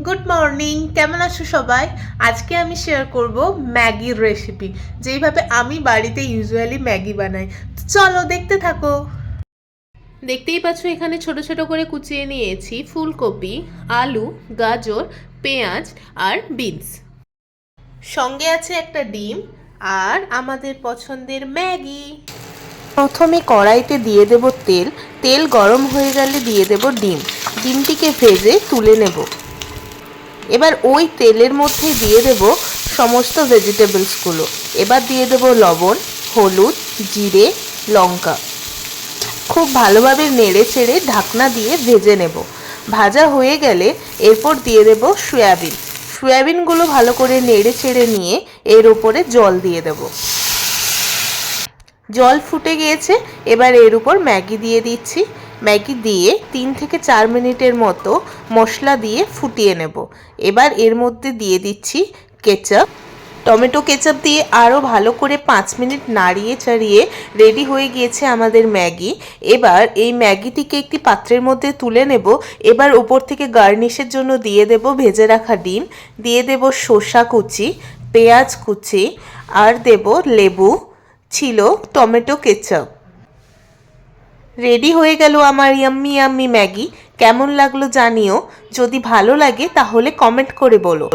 Good morning, কেমন আছো সবাই? আজকে আমি শেয়ার করব ম্যাগির রেসিপি, যেইভাবে আমি বাড়িতে ইউজুয়ালি ম্যাগি বানাই। তো চলো দেখতে থাকো। দেখতেই পাচ্ছ এখানে ছোট ছোট করে কুচিয়ে নিয়েছি ফুলকপি, আলু, গাজর, পেঁয়াজ আর বিনস। সঙ্গে আছে একটা ডিম আর আমাদের পছন্দের ম্যাগি। প্রথমে কড়াইতে দিয়ে দেব তেল। তেল গরম হয়ে গেলে দিয়ে দেব ডিম। ডিমটিকে ভেজে তুলে নেব। এবার ওই তেলের মধ্যে দিয়ে দেব সমস্ত ভেজিটেবলসগুলো। এবার দিয়ে দেব লবণ, হলুদ, জিরে, লঙ্কা। খুব ভালোভাবে নেড়ে চেড়ে ঢাকনা দিয়ে ভেজে নেব। ভাজা হয়ে গেলে এরপর দিয়ে দেব সয়াবিন। সয়াবিনগুলো ভালো করে নেড়ে চেড়ে নিয়ে এর উপরে জল দিয়ে দেব। জল ফুটে গিয়েছে, এবার এর উপর ম্যাগি দিয়ে দিচ্ছি। ম্যাগি দিয়ে 3 থেকে 4 মিনিটের মতো মশলা দিয়ে ফুটিয়ে নেব। এবার এর মধ্যে দিয়ে দিচ্ছি কেচাপ। টমেটো কেচাপ দিয়ে আরও ভালো করে 5 মিনিট নাড়িয়ে চাড়িয়ে রেডি হয়ে গিয়েছে আমাদের ম্যাগি। এবার এই ম্যাগিটিকে একটি পাত্রের মধ্যে তুলে নেব। এবার উপর থেকে গার্নিশের জন্য দিয়ে দেব ভেজে রাখা ডিম, দিয়ে দেব শসা কুচি, পেঁয়াজ কুচি আর দেব লেবু, ছিল টমেটো কেচাপ। রেডি হয়ে গেল আমার ইয়াম্মি ইয়াম্মি ম্যাগি। কেমন লাগলো জানিও। যদি ভালো লাগে তাহলে কমেন্ট করে বলো।